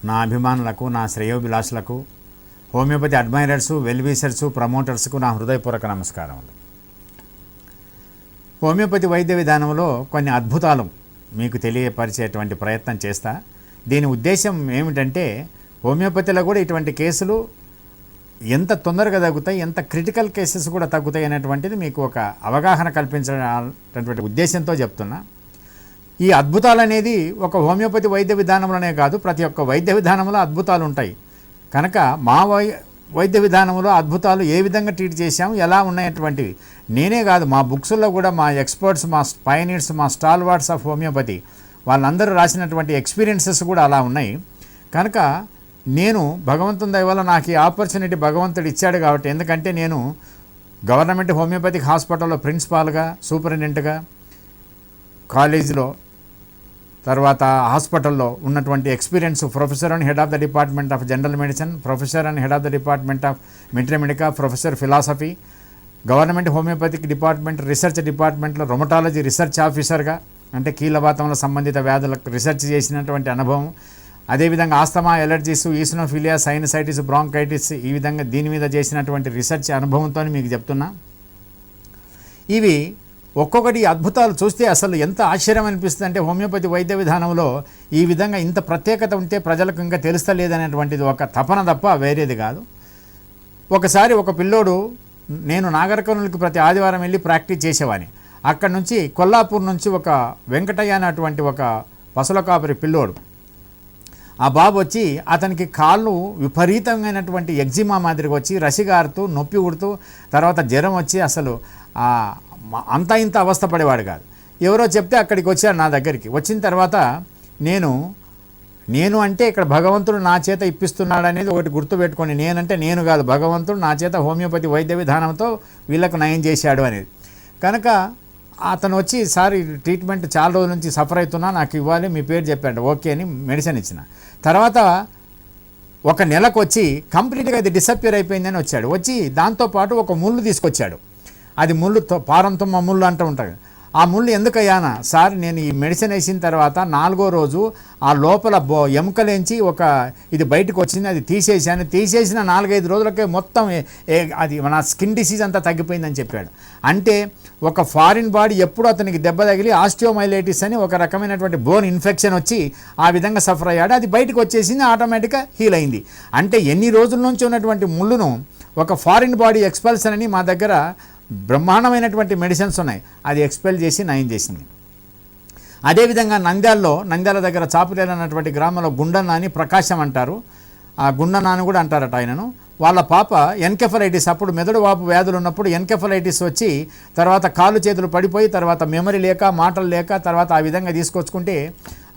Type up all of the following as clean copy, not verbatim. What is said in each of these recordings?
నా అభిమానులకు, నా శ్రేయోభిలాషులకు, హోమియోపతి అడ్మైరర్సు, వెల్విషర్సు, ప్రమోటర్స్కు నా హృదయపూర్వక నమస్కారములు. హోమియోపతి వైద్య విధానంలో కొన్ని అద్భుతాలు మీకు తెలియపరిచేటువంటి ప్రయత్నం చేస్తా. దీని ఉద్దేశం ఏమిటంటే హోమియోపతిలో కూడా ఇటువంటి కేసులు ఎంత తొందరగా తగ్గుతాయి, ఎంత క్రిటికల్ కేసెస్ కూడా తగ్గుతాయి అనేటువంటిది మీకు ఒక అవగాహన కల్పించేటువంటి ఉద్దేశంతో చెప్తున్నా. ఈ అద్భుతాలు అనేది ఒక హోమియోపతి వైద్య విధానంలోనే కాదు, ప్రతి ఒక్క వైద్య విధానంలో అద్భుతాలు ఉంటాయి. కనుక మా వైద్య విధానంలో అద్భుతాలు ఏ విధంగా ట్రీట్ చేశాము, ఎలా ఉన్నాయటువంటివి నేనే కాదు, మా బుక్స్లో కూడా మా ఎక్స్పర్ట్స్, మా పైనీర్స్, మా స్టాల్వార్డ్స్ ఆఫ్ హోమియోపతి వాళ్ళందరూ రాసినటువంటి ఎక్స్పీరియన్సెస్ కూడా అలా ఉన్నాయి. కనుక నేను భగవంతుని దయ వల్ల నాకు ఈ ఆపర్చునిటీ భగవంతుడు ఇచ్చాడు కాబట్టి, ఎందుకంటే నేను గవర్నమెంట్ హోమియోపతిక్ హాస్పిటల్లో ప్రిన్సిపాల్గా, సూపరింటెండెంట్గా, కాలేజీలో, తర్వాత హాస్పిటల్లో ఉన్నటువంటి experience, professor and head of the department of general medicine, professor and head of the department of military medica, professor philosophy, government homoeopathic department research డిపార్ట్మెంట్లో రొమటాలజీ రీసెర్చ్ ఆఫీసర్గా, అంటే కీళ్ళవాతంలో సంబంధిత వ్యాధులకు రీసెర్చ్ చేసినటువంటి అనుభవం, అదేవిధంగా ఆస్తమా, ఎలర్జీస్, ఈసినోఫిలియా, సైనసైటిస్, బ్రాంకైటిస్, ఈ విధంగా దీని మీద చేసినటువంటి రీసెర్చ్ అనుభవంతో మీకు చెప్తున్నా. ఇవి ఒక్కొక్కటి అద్భుతాలు చూస్తే అసలు ఎంత ఆశ్చర్యం అనిపిస్తుంది అంటే, హోమియోపతి వైద్య విధానంలో ఈ విధంగా ఇంత ప్రత్యేకత ఉంటే ప్రజలకు ఇంకా తెలుస్తలేదనేటువంటిది ఒక తపన తప్ప వేరేది కాదు. ఒకసారి ఒక పిల్లోడు, నేను నాగర్కర్నూలుకి ప్రతి ఆదివారం వెళ్ళి ప్రాక్టీస్ చేసేవాడిని. అక్కడి నుంచి కొల్లాపూర్ నుంచి ఒక వెంకటయ్య అనేటువంటి ఒక పసల కాపరి పిల్లోడు, ఆ బాబు వచ్చి అతనికి కాళ్ళు విపరీతమైనటువంటి ఎగ్జిమా మాదిరిగా వచ్చి రసిగారుతూ, నొప్పి ఉడుతూ, తర్వాత జ్వరం వచ్చి అసలు అంత ఇంత అవస్థపడేవాడు కాదు. ఎవరో చెప్తే అక్కడికి వచ్చాడు నా దగ్గరికి. వచ్చిన తర్వాత నేను అంటే ఇక్కడ భగవంతుడు నా చేత ఇప్పిస్తున్నాడు అనేది ఒకటి గుర్తుపెట్టుకోండి. నేనంటే నేను కాదు, భగవంతుడు నా చేత హోమియోపతి వైద్య విధానంతో వీళ్ళకు నయం చేశాడు అనేది. కనుక అతను వచ్చి, సార్ ఈ ట్రీట్మెంట్ చాలా రోజుల నుంచి సఫర్ అవుతున్నా, నాకు ఇవ్వాలి, మీ పేరు చెప్పాడు, ఓకే అని మెడిసిన్ ఇచ్చిన. తర్వాత ఒక నెలకు వచ్చి కంప్లీట్గా అది డిసప్పియర్ అయిపోయిందని వచ్చాడు. వచ్చి దాంతోపాటు ఒక ముళ్ళు తీసుకొచ్చాడు. అది ముళ్ళు, పారంతుమ్మ ముళ్ళు అంటూ ఉంటుంది. ఆ ముళ్ళు ఎందుకయ్యానా సార్, నేను ఈ మెడిసిన్ వేసిన తర్వాత 4వ రోజు ఆ లోపల ఎముకలేంచి ఇది బయటకు వచ్చింది, అది తీసేసిన 4-5 రోజులకే మొత్తం అది మన స్కిన్ డిసీజ్ అంతా తగ్గిపోయిందని చెప్పాడు. అంటే ఒక ఫారిన్ బాడీ ఎప్పుడు అతనికి దెబ్బ తగిలి ఆస్టియోమైలైటిస్ అని ఒక రకమైనటువంటి బోన్ ఇన్ఫెక్షన్ వచ్చి ఆ విధంగా సఫర్ అయ్యాడు. అది బయటకు వచ్చేసింది, ఆటోమేటిక్గా హీల్ అయింది. అంటే ఎన్ని రోజుల నుంచి ఉన్నటువంటి ముళ్ళును ఒక ఫారిన్ బాడీ ఎక్స్పల్షన్ అని మా దగ్గర బ్రహ్మాండమైనటువంటి మెడిసిన్స్ ఉన్నాయి, అది ఎక్స్పెల్ చేసి నయం చేసింది. అదేవిధంగా నంద్యాల దగ్గర చాపులేరు అన్నటువంటి గ్రామంలో గుండన్న అని ప్రకాశం అంటారు, ఆ గుండన్న అని కూడా అంటారట ఆయనను. వాళ్ళ పాప ఎన్కెఫలైటిస్, అప్పుడు మెదడు వాపు వ్యాధులు ఉన్నప్పుడు ఎన్కెఫలైటిస్ వచ్చి తర్వాత కాళ్ళు చేతులు పడిపోయి, తర్వాత మెమరీ లేక, మాటలు లేక, తర్వాత ఆ విధంగా తీసుకొచ్చుకుంటే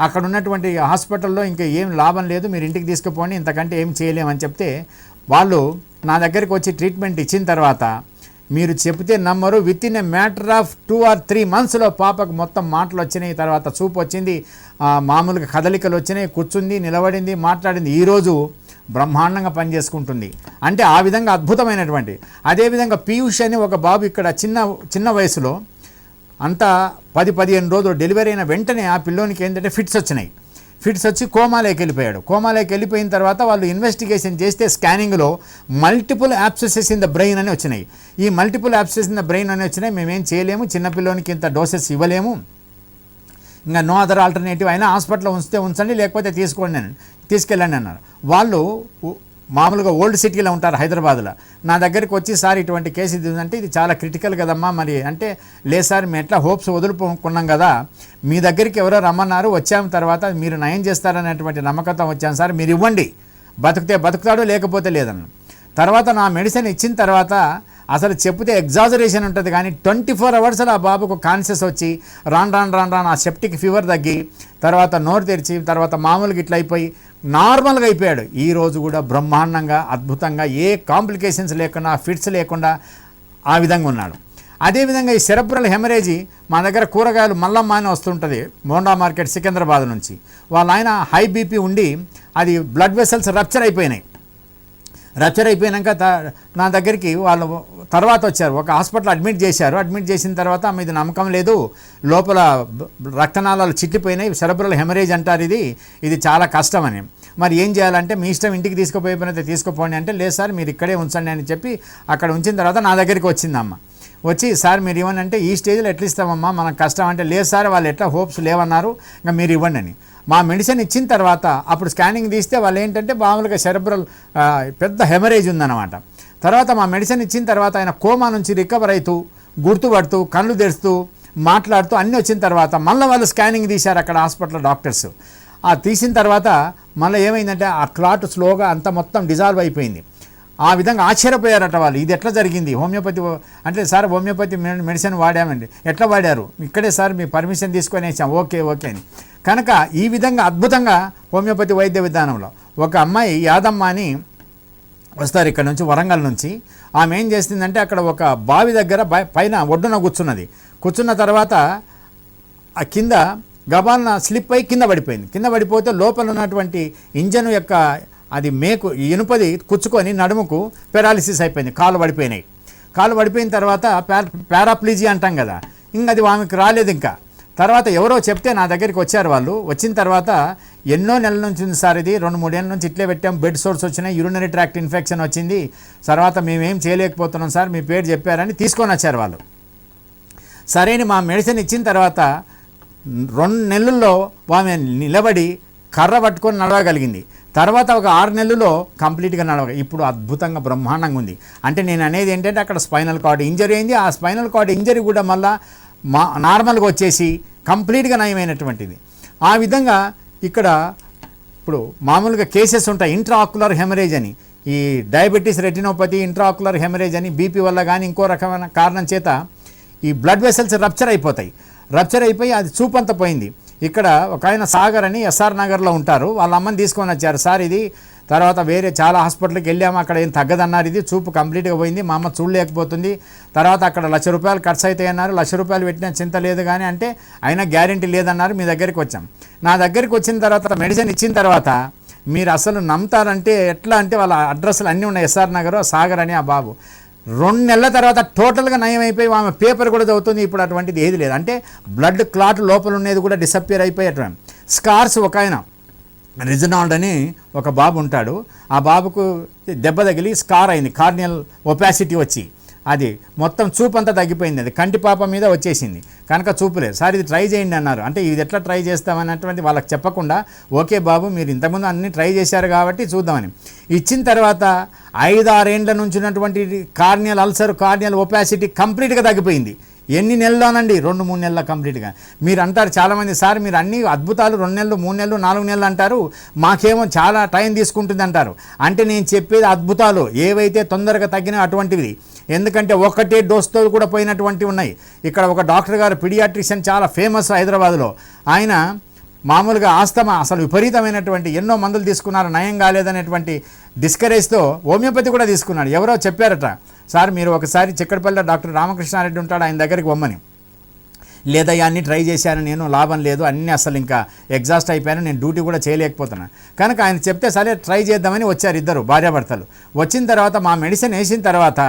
అక్కడ ఉన్నటువంటి హాస్పిటల్లో ఇంకా ఏం లాభం లేదు, మీరు ఇంటికి తీసుకుపోండి, ఇంతకంటే ఏం చేయలేమని చెప్తే వాళ్ళు నా దగ్గరికి వచ్చి ట్రీట్మెంట్ ఇచ్చిన తర్వాత, మీరు చెప్తే నమ్మరు, with in a matter of 2 or 3 monthsలో పాపకు మొత్తం మాటలు వచ్చినాయి, తర్వాత చూపు వచ్చింది, మామూలుగా కదలికలు వచ్చినాయి, కూర్చుంది, నిలబడింది, మాట్లాడింది, ఈరోజు బ్రహ్మాండంగా పనిచేసుకుంటుంది. అంటే ఆ విధంగా అద్భుతమైనటువంటి. అదేవిధంగా పీయూష్ అని ఒక బాబు ఇక్కడ చిన్న వయసులో అంతా 10-15 రోజులు డెలివరీ అయిన వెంటనే ఆ పిల్లోనికి ఏంటంటే ఫిట్స్ వచ్చి కోమాలోకి వెళ్ళిపోయాడు. కోమాలోకి వెళ్ళిపోయిన తర్వాత వాళ్ళు ఇన్వెస్టిగేషన్ చేస్తే స్కానింగ్లో multiple abscesses in the brain అని వచ్చినాయి. ఈ multiple abscesses in the brain అని వచ్చినాయి, మేమేం చేయలేము, చిన్నపిల్లోనికి ఇంత డోసెస్ ఇవ్వలేము, ఇంకా నో అదర్ ఆల్టర్నేటివ్, అయినా హాస్పిటల్లో ఉంచండి, లేకపోతే తీసుకెళ్ళండి అన్నారు. వాళ్ళు మామూలుగా ఓల్డ్ సిటీలో ఉంటారు హైదరాబాద్లో. నా దగ్గరికి వచ్చి, సార్ ఇటువంటి కేసు ఇది ఉందంటే, ఇది చాలా క్రిటికల్ కదమ్మా, మరి అంటే లేదు సార్, మేము ఎట్లా హోప్స్ వదులుకున్నాం కదా, మీ దగ్గరికి ఎవరో రమ్మన్నారు, వచ్చాము, తర్వాత మీరు నయం చేస్తారనేటువంటి నమ్మకంతో వచ్చాను సార్, మీరు ఇవ్వండి, బతికితే బతుకుతాడు, లేకపోతే లేదన్న. తర్వాత నా మెడిసిన్ ఇచ్చిన తర్వాత అసలు చెప్తే ఎగ్జాజరేషన్ ఉంటుంది, కానీ 24 hours ఆ బాబుకు కాన్షియస్ వచ్చి రాను ఆ సెప్టిక్ ఫీవర్ తగ్గి, తర్వాత నోరు తెరిచి, తర్వాత మామూలుగా ఇట్లా అయిపోయి నార్మల్గా అయిపోయాడు. ఈరోజు కూడా బ్రహ్మాండంగా, అద్భుతంగా, ఏ కాంప్లికేషన్స్ లేకుండా, ఫిట్స్ లేకుండా ఆ విధంగా ఉన్నాడు. అదేవిధంగా ఈ సెరెబ్రల్ హెమరేజీ, మా దగ్గర కూరగాయలు మల్లమ్మ అని వస్తుంటుంది మోండా మార్కెట్ సికింద్రాబాద్ నుంచి. వాళ్ళ ఆయన హై బీపీ ఉండి అది బ్లడ్ వెసల్స్ రప్చర్ అయిపోయినాయి. రప్చర్ అయిపోయాక నా దగ్గరికి వాళ్ళు తర్వాత వచ్చారు, ఒక హాస్పిటల్ అడ్మిట్ చేశారు. అడ్మిట్ చేసిన తర్వాత మీది నమ్మకం లేదు, లోపల రక్తనాళాలు చిట్లిపోయినాయి, సెరెబ్రల్ హెమరేజ్ అంటారు, ఇది చాలా కష్టమని. మరి ఏం చేయాలంటే మీ ఇష్టం, ఇంటికి తీసుకుపోయిపోయినైతే తీసుకుపోండి అంటే, లేదు సార్ మీరు ఇక్కడే ఉంచండి అని చెప్పి అక్కడ ఉంచిన తర్వాత నా దగ్గరికి వచ్చిందమ్మ. వచ్చి సార్ మీరు ఇవ్వండి అంటే, ఈ స్టేజ్లో ఎట్లా ఇస్తామమ్మా మనకు కష్టం అంటే, లేదు సార్ వాళ్ళు ఎట్లా హోప్స్ లేవన్నారు, ఇంకా మీరు ఇవ్వండి అని. మా మెడిసిన్ ఇచ్చిన తర్వాత అప్పుడు స్కానింగ్ తీస్తే వాళ్ళు ఏంటంటే మామూలుగా సెరెబ్రల్ పెద్ద హెమరేజ్ ఉందన్నమాట. తర్వాత మా మెడిసిన్ ఇచ్చిన తర్వాత ఆయన కోమా నుంచి రికవర్ అవుతూ గుర్తుపడుతూ కళ్ళు తెరుస్తూ మాట్లాడుతూ అన్నీ వచ్చిన తర్వాత మళ్ళీ వాళ్ళు స్కానింగ్ తీశారు అక్కడ హాస్పిటల్ డాక్టర్స్. ఆ తీసిన తర్వాత మళ్ళీ ఏమైందంటే ఆ క్లాట్ స్లోగా అంతా మొత్తం డిజాల్వ్ అయిపోయింది. ఆ విధంగా ఆశ్చర్యపోయారట వాళ్ళు, ఇది ఎట్లా జరిగింది, హోమియోపతి అంటే సార్ హోమియోపతి మెడిసిన్ వాడామండి. ఎట్లా వాడారు, ఇక్కడే సార్ మీ పర్మిషన్ తీసుకొని వేసాం, ఓకే అని. కనుక ఈ విధంగా అద్భుతంగా హోమియోపతి వైద్య విధానంలో ఒక అమ్మాయి యాదమ్మ అని వస్తారు ఇక్కడ నుంచి, వరంగల్ నుంచి. ఆమె ఏం చేస్తుందంటే అక్కడ ఒక బావి దగ్గర పైన ఒడ్డున కూర్చున్న తర్వాత ఆ కింద గబాలన స్లిప్ అయి కింద పడిపోయింది. కింద పడిపోతే లోపల ఉన్నటువంటి ఇంజన్ యొక్క అది మేకు ఇనుపది కుచ్చుకొని నడుముకు పెరాలిసిస్ అయిపోయింది, కాళ్ళు పడిపోయినాయి. కాళ్ళు పడిపోయిన తర్వాత పారాప్లీజీ అంటాం కదా, ఇంకా అది ఆమెకు రాలేదు. ఇంకా తర్వాత ఎవరో చెప్తే నా దగ్గరికి వచ్చారు వాళ్ళు. వచ్చిన తర్వాత ఎన్నో నెలల నుంచి ఉంది సార్, ఇది 2-3 ఏళ్ళ నుంచి ఇట్లే పెట్టాం, బెడ్ సోర్స్ వచ్చినాయి, యూరినరీ ట్రాక్ట్ ఇన్ఫెక్షన్ వచ్చింది, తర్వాత మేమేం చేయలేకపోతున్నాం సార్, మీ పేరు చెప్పారని తీసుకొని వచ్చారు వాళ్ళు. సరైన మా మెడిసిన్ ఇచ్చిన తర్వాత 2 నెలల్లో ఆమె నిలబడి కర్ర పట్టుకొని నడవగలిగింది. తర్వాత ఒక 6 నెలల్లో కంప్లీట్గా ఇప్పుడు అద్భుతంగా బ్రహ్మాండంగా ఉంది. అంటే నేను అనేది ఏంటంటే అక్కడ స్పైనల్ కార్డ్ ఇంజరీ అయింది, ఆ స్పైనల్ కార్డ్ ఇంజరీ కూడా మళ్ళీ నార్మల్గా వచ్చేసి కంప్లీట్గా నయమైనటువంటిది. ఆ విధంగా ఇక్కడ ఇప్పుడు మామూలుగా కేసెస్ ఉంటాయి, ఇంట్రాఆక్యులర్ హెమరేజ్ అని, ఈ డయాబెటీస్ రెటినోపతి, ఇంట్రాఆక్యులర్ హెమరేజ్ అని, బీపీ వల్ల కానీ ఇంకో రకమైన కారణం చేత ఈ బ్లడ్ వెసల్స్ రప్చర్ అయిపోయి అది చూపంతా పోయింది. ఇక్కడ ఒక ఆయన సాగర్ అని ఎస్ఆర్ నగర్లో ఉంటారు, వాళ్ళ అమ్మని తీసుకొని వచ్చారు. సార్ ఇది తర్వాత వేరే చాలా హాస్పిటల్కి వెళ్ళాము, అక్కడ ఏం తగ్గదన్నారు, ఇది చూపు కంప్లీట్గా పోయింది, మా అమ్మ చూడలేకపోతుంది, తర్వాత అక్కడ ₹1,00,000 ఖర్చు అవుతాయి అన్నారు, ₹1,00,000 పెట్టినా చింత లేదు కానీ అంటే అయినా గ్యారెంటీ లేదన్నారు. మీ దగ్గరికి వచ్చాం. నా దగ్గరికి వచ్చిన తర్వాత మెడిసిన్ ఇచ్చిన తర్వాత మీరు అసలు నమ్ముతారంటే ఎట్లా అంటే వాళ్ళ అడ్రస్లు అన్నీ ఉన్నాయి, ఎస్ఆర్ నగర్ సాగర్ అని ఆ బాబు. 2 నెలల తర్వాత టోటల్గా నయం అయిపోయి ఆమె పేపర్ కూడా చదువుతుంది. ఇప్పుడు అటువంటిది ఏది లేదు, అంటే బ్లడ్ క్లాట్ లోపల ఉండేది కూడా డిసప్పియర్ అయిపోయేటువంటి స్కార్స్. ఒక ఆయన రిజనాల్డ్ అని ఒక బాబు ఉంటాడు, ఆ బాబుకు దెబ్బ తగిలి స్కార్ అయింది, కార్నియల్ ఒపాసిటీ వచ్చి అది మొత్తం చూపు అంతా తగ్గిపోయింది, అది కంటి పాప మీద వచ్చేసింది. కనుక చూపులేదు. సార్ ఇది ట్రై చేయండి అన్నారు. అంటే ఇది ఎట్లా ట్రై చేస్తామన్నటువంటి వాళ్ళకి చెప్పకుండా, ఓకే బాబు మీరు ఇంతకుముందు అన్నీ ట్రై చేశారు కాబట్టి చూద్దామని ఇచ్చిన తర్వాత 5-6 ఏండ్ల నుంచి ఉన్నటువంటి కార్నియల్ అల్సర్, కార్నియల్ ఒపాసిటీ కంప్లీట్గా తగ్గిపోయింది. ఎన్ని నెలలోనండి, 2-3 నెలల కంప్లీట్గా. మీరు అంటారు చాలామంది, సార్ మీరు అన్ని అద్భుతాలు 2 నెలలు 3 నెలలు 4 నెలలు అంటారు, మాకేమో చాలా టైం తీసుకుంటుంది అంటారు. అంటే నేను చెప్పేది అద్భుతాలు ఏవైతే తొందరగా తగ్గినా అటువంటివి. ఎందుకంటే ఒకటే డోస్తో కూడా పోయినటువంటివి ఉన్నాయి. ఇక్కడ ఒక డాక్టర్ గారు పీడియాట్రిషియన్ చాలా ఫేమస్ హైదరాబాద్లో, ఆయన మామూలుగా ఆస్తమా అసలు విపరీతమైనటువంటి ఎన్నో మందులు తీసుకున్నారు, నయం కాలేదనేటువంటి డిస్కరేజ్తో హోమియోపతి కూడా తీసుకున్నాడు. ఎవరో చెప్పారట, సార్ మీరు ఒకసారి చిక్కడపల్లిలో డాక్టర్ రామకృష్ణారెడ్డి ఉంటాడు, ఆయన దగ్గరికి పొమ్మని. లేదా అన్నీ ట్రై చేశాను నేను, లాభం లేదు, అన్నీ అసలు ఇంకా ఎగ్జాస్ట్ అయిపోయాను, నేను డ్యూటీ కూడా చేయలేకపోతున్నాను. కనుక ఆయన చెప్తే సరే ట్రై చేద్దామని వచ్చారు ఇద్దరు భార్యాభర్తలు. వచ్చిన తర్వాత మా మెడిసిన్ వేసిన తర్వాత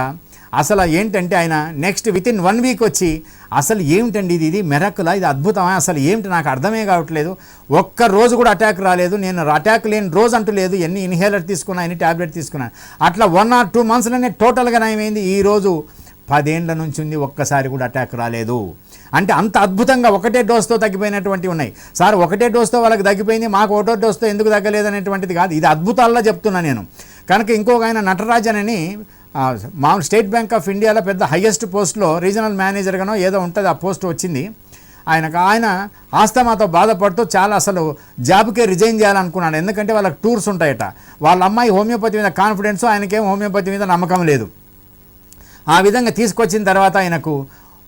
అసలు ఏంటంటే ఆయన నెక్స్ట్ వితిన్ 1 వీక్ వచ్చి అసలు ఏమిటండి ఇది మెరకులా, ఇది అద్భుతమా, అసలు ఏమిటి నాకు అర్థమే కావట్లేదు, ఒక్క రోజు కూడా అటాక్ రాలేదు, నేను అటాక్ లేని రోజు అంటూ లేదు, ఎన్ని ఇన్హేలర్ తీసుకున్నా ఎన్ని ట్యాబ్లెట్ తీసుకున్నాను, అట్లా 1 or 2 monthsలోనే టోటల్గా నయమైంది. ఈరోజు 10 ఏండ్ల నుంచి ఉంది, ఒక్కసారి కూడా అటాక్ రాలేదు. అంటే అంత అద్భుతంగా ఒకటే డోస్తో తగ్గిపోయినటువంటివి ఉన్నాయి. సార్ ఒకటే డోస్తో వాళ్ళకి తగ్గిపోయింది, మాకు ఒకటో డోస్తో ఎందుకు తగ్గలేదు అనేటువంటిది కాదు, ఇది అద్భుతాల్లో చెప్తున్నా నేను. కనుక ఇంకొక ఆయన నటరాజన్ అని మామూలు స్టేట్ బ్యాంక్ ఆఫ్ ఇండియాలో పెద్ద హైయెస్ట్ పోస్ట్లో రీజనల్ మేనేజర్గానో ఏదో ఉంటుంది, ఆ పోస్ట్ వచ్చింది ఆయన ఆస్తమాతో బాధపడుతూ చాలా అసలు జాబ్కే రిజైన్ చేయాలనుకున్నాడు. ఎందుకంటే వాళ్ళకి టూర్స్ ఉంటాయట, వాళ్ళ అమ్మాయి హోమియోపతి మీద కాన్ఫిడెన్స్, ఆయనకేం హోమియోపతి మీద నమ్మకం లేదు. ఆ విధంగా తీసుకొచ్చిన తర్వాత ఆయనకు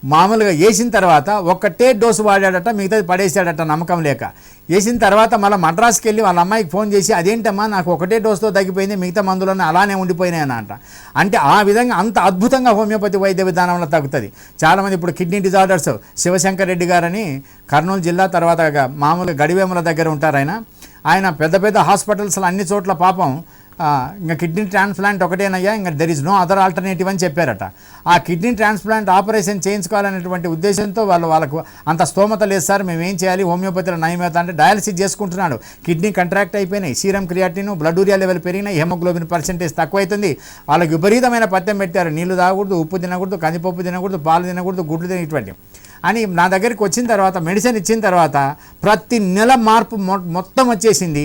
మామూలుగా వేసిన తర్వాత ఒక్కటే డోసు వాడాడట, మిగతాది పడేసాడట నమ్మకం లేక. వేసిన తర్వాత మళ్ళీ మద్రాసుకి వెళ్ళి వాళ్ళ అమ్మాయికి ఫోన్ చేసి, అదేంటమ్మా నాకు ఒకటే డోసుతో తగ్గిపోయింది, మిగతా మందులన్నీ అలానే ఉండిపోయినాయని అంట. అంటే ఆ విధంగా అంత అద్భుతంగా హోమియోపతి వైద్య విధానంలో తగ్గుతుంది. చాలామంది ఇప్పుడు కిడ్నీ డిజార్డర్స్, శివశంకర్ రెడ్డి గారని కర్నూలు జిల్లా తర్వాత మామూలుగా గడివేముల దగ్గర ఉంటారు ఆయన పెద్ద పెద్ద హాస్పిటల్స్లో అన్ని చోట్ల పాపం ఇంకా కిడ్నీ ట్రాన్స్ప్లాంట్ ఒకటేనయ్యా, ఇంకా there is no other alternative అని చెప్పారట. ఆ కిడ్నీ ట్రాన్స్ప్లాంట్ ఆపరేషన్ చేయించుకోవాలనేటువంటి ఉద్దేశంతో వాళ్ళకు అంత స్తోమత లేదు సార్, మేము ఏం చేయాలి, హోమియోపతిలో నయమవుతా అంటే డయాలసిస్ చేసుకుంటున్నాడు. కిడ్నీ కంట్రాక్ట్ అయిపోయినాయి, serum creatinine blood urea level పెరిగినాయి, హెమోగ్లోబిన్ పర్సెంటేజ్ తక్కువైతుంది. వాళ్ళకి విపరీతమైన పథ్యం పెట్టారు, నీళ్లు తాగకూడదు, ఉప్పు తినకూడదు, కందిపప్పు తినకూడదు, పాలు తినకూడదు, గుడ్లు తినటువంటి అని. నా దగ్గరికి వచ్చిన తర్వాత మెడిసిన్ ఇచ్చిన తర్వాత ప్రతి నెల మార్పు మొత్తం వచ్చేసింది.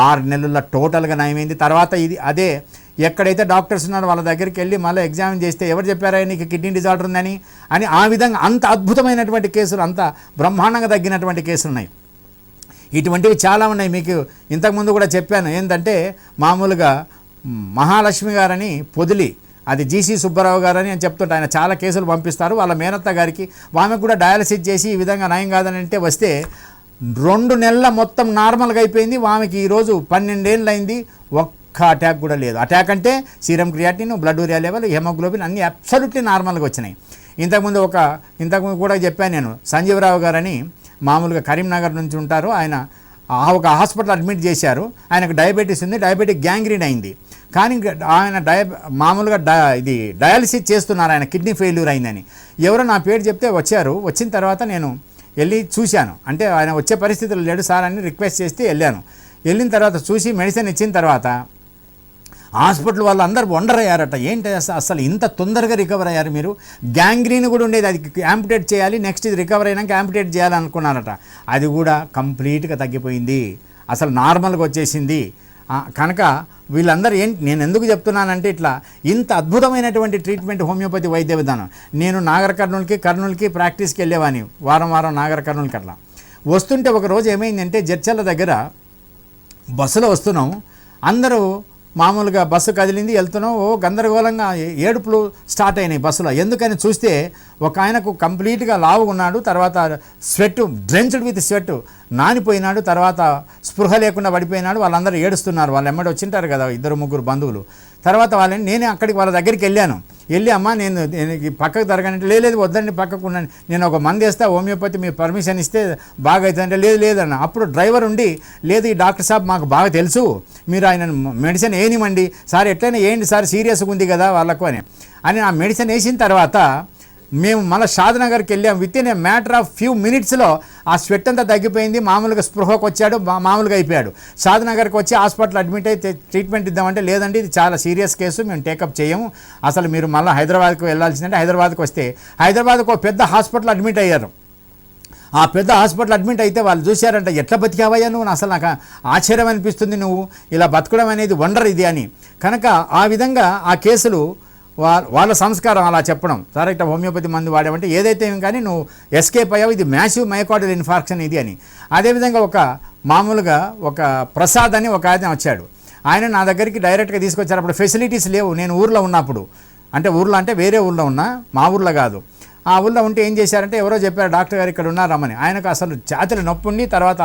6 నెలల్లో టోటల్గా నయమైంది. తర్వాత ఇది అదే ఎక్కడైతే డాక్టర్స్ ఉన్నారో వాళ్ళ దగ్గరికి వెళ్ళి మళ్ళీ ఎగ్జామిన్ చేస్తే ఎవరు చెప్పారా నీకు కిడ్నీ డిజార్డర్ ఉందని అని. ఆ విధంగా అంత అద్భుతమైనటువంటి కేసులు, అంత బ్రహ్మాండంగా తగ్గినటువంటి కేసులు ఉన్నాయి. ఇటువంటివి చాలా ఉన్నాయి. మీకు ఇంతకుముందు కూడా చెప్పాను ఏంటంటే, మామూలుగా మహాలక్ష్మి గారని పొదిలి, అది జీసీ సుబ్బారావు గారని అని చెప్తుంటే ఆయన చాలా కేసులు పంపిస్తారు. వాళ్ళ మేనత్త గారికి ఆమెకు కూడా డయాలసిస్ చేసి ఈ విధంగా నయం కాదని అంటే వస్తే 2 నెలల మొత్తం నార్మల్గా అయిపోయింది. ఆమెకి ఈరోజు 12 ఏళ్ళు అయింది, ఒక్క అటాక్ కూడా లేదు. అటాక్ అంటే serum creatinine, blood urea level, haemoglobin అన్నీ అబ్సల్యూట్లీ నార్మల్గా వచ్చినాయి. ఇంతకుముందు కూడా చెప్పాను నేను, సంజీవరావు గారని మామూలుగా కరీంనగర్ నుంచి ఉంటారు. ఆయన ఒక హాస్పిటల్ అడ్మిట్ చేశారు. ఆయనకు డయాబెటీస్ ఉంది, డయాబెటిక్ గ్యాంగ్రీన్ అయింది. కానీ ఆయన మామూలుగా ఇది డయాలసిస్ చేస్తున్నారు, ఆయన కిడ్నీ ఫెయిల్యూర్ అయిందని. ఎవరో నా పేరు చెప్తే వచ్చారు. వచ్చిన తర్వాత నేను వెళ్ళి చూశాను. అంటే ఆయన వచ్చే పరిస్థితులు లేడు సార్ అని రిక్వెస్ట్ చేస్తే వెళ్ళిన తర్వాత చూసి మెడిసిన్ ఇచ్చిన తర్వాత హాస్పిటల్ వాళ్ళు అందరూ వండర్ అయ్యారట. ఏంటి అసలు ఇంత తొందరగా రికవర్ అయ్యారు మీరు? గ్యాంగ్రీన్ కూడా ఉండేది, అది యాంపిటేట్ చేయాలి, నెక్స్ట్ ఇది రికవర్ అయినాక యాంపిటేట్ చేయాలనుకున్నారట. అది కూడా కంప్లీట్గా తగ్గిపోయింది, అసలు నార్మల్గా వచ్చేసింది. కనుక వీళ్ళందరూ నేను ఎందుకు చెప్తున్నానంటే, ఇట్లా ఇంత అద్భుతమైనటువంటి ట్రీట్మెంట్ హోమియోపతి వైద్య విధానం. నేను కర్నూలుకి ప్రాక్టీస్కి వెళ్ళేవాని, వారం కర్నూలుకి అట్లా వస్తుంటే ఒకరోజు ఏమైందంటే, జడ్చర్ల దగ్గర బస్సులో వస్తున్నాం, అందరూ మామూలుగా బస్సు కదిలింది, వెళ్తున్నాం, గందరగోళంగా ఏడుపులు స్టార్ట్ అయినాయి బస్సులో. ఎందుకని చూస్తే ఒక ఆయనకు కంప్లీట్గా లావుగా ఉన్నాడు, తర్వాత స్వెట్ డ్రెంచ్డ్ విత్ స్వెట్ నానిపోయినాడు, తర్వాత స్పృహ లేకుండా పడిపోయినాడు. వాళ్ళందరూ ఏడుస్తున్నారు, వాళ్ళు ఎమ్మడి వచ్చింటారు కదా 2-3 బంధువులు. తర్వాత నేను అక్కడికి వాళ్ళ దగ్గరికి వెళ్ళి అమ్మ నేను పక్కకు జరగనంటే లేదు వద్దండి పక్కకు ఉన్నాను, నేను ఒక మంది వేస్తా హోమియోపతి మీరు పర్మిషన్ ఇస్తే బాగా అవుతుందంటే లేదన్న. అప్పుడు డ్రైవర్ ఉండి లేదు ఈ డాక్టర్ సాబ్ మాకు బాగా తెలుసు, మీరు ఆయన మెడిసిన్ వేయనివ్వండి సార్, ఎట్లయినా వేయండి సార్, సీరియస్గా ఉంది కదా వాళ్ళకు అని ఆ మెడిసిన్ వేసిన తర్వాత మేము మళ్ళీ షాద్నగర్కి వెళ్ళాం. With in a matter of few మినిట్స్లో ఆ స్వెట్ అంతా తగ్గిపోయింది, మామూలుగా స్పృహకు వచ్చాడు, మామూలుగా అయిపోయాడు. షాద్నగర్కి వచ్చి హాస్పిటల్ అడ్మిట్ అయితే ట్రీట్మెంట్ ఇద్దామంటే లేదండి ఇది చాలా సీరియస్ కేసు, మేము టేకప్ చేయము, అసలు మీరు మళ్ళీ హైదరాబాద్కు వెళ్ళాల్సిందంటే హైదరాబాద్కి వస్తే హైదరాబాద్కు ఒక పెద్ద హాస్పిటల్ అడ్మిట్ అయ్యారు. ఆ పెద్ద హాస్పిటల్ అడ్మిట్ అయితే వాళ్ళు చూశారంట, ఎట్లా బతికావయ్యా నువ్వు, అసలు నాకు ఆశ్చర్యం అనిపిస్తుంది, నువ్వు ఇలా బతకడం అనేది వండర్ ఇది అని. కనుక ఆ విధంగా ఆ కేసులు వాళ్ళ సంస్కారం అలా చెప్పడం, సరే ఇట్లా హోమియోపతి మందు వాడేమంటే ఏదైతే కానీ నువ్వు ఎస్కేప్ అయ్యావు, ఇది మ్యాసివ్ మైకార్డియల్ ఇన్ఫార్క్షన్ ఇది అని. అదేవిధంగా మామూలుగా ఒక ప్రసాద్ అని ఒక ఆయన వచ్చాడు, ఆయన నా దగ్గరికి డైరెక్ట్గా తీసుకొచ్చారు. అప్పుడు ఫెసిలిటీస్ లేవు, నేను ఊర్లో ఉన్నప్పుడు, ఊర్లో అంటే వేరే ఊర్లో ఉన్నా, మా ఊర్లో కాదు. ఆ ఊళ్ళో ఉంటే ఏం చేశారంటే ఎవరో చెప్పారు డాక్టర్ గారు ఇక్కడ ఉన్నారమ్మని. ఆయనకు అసలు ఛాతీలో నొప్పి ఉండి తర్వాత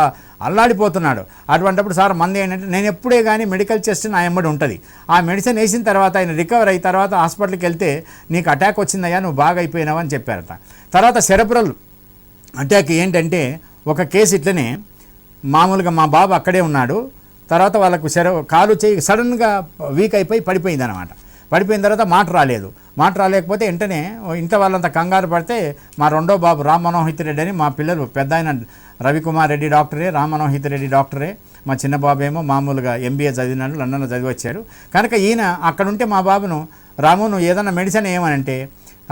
అల్లాడిపోతున్నాడు. అటువంటిప్పుడు సార్ మంది ఏంటంటే నేను ఎప్పుడే కానీ మెడికల్ చెస్ట్ నా ఎమ్మడి ఉంటుంది, ఆ మెడిసిన్ వేసిన తర్వాత ఆయన రికవర్ అయిన తర్వాత హాస్పిటల్కి వెళ్తే నీకు అటాక్ వచ్చిందయ్యా, నువ్వు బాగా అయిపోయినావు అని చెప్పారట. తర్వాత సెరెబ్రల్ అటాక్ ఏంటంటే ఒక కేసు ఇట్లనే మామూలుగా మా బాబు అక్కడే ఉన్నాడు, తర్వాత వాళ్ళకు కాలు చేయి సడన్గా వీక్ అయిపోయి పడిపోయింది అనమాట. పడిపోయిన తర్వాత మాట రాలేకపోతే వెంటనే ఇంట్లో వాళ్ళంతా కంగారు పడితే మా రెండో బాబు రామ్ మనోహిత్ రెడ్డి అని, మా పిల్లలు పెద్ద ఆయన రవికుమార్ రెడ్డి డాక్టరే, రామ్ మనోహిత్ రెడ్డి డాక్టరే, మా చిన్న బాబు ఏమో మామూలుగా ఎంబీఏ చదివినాడు, లండన్లో చదివి వచ్చారు. కనుక ఈయన అక్కడ ఉంటే మా బాబును రాము నువ్వు ఏదన్నా మెడిసిన్ ఏమనంటే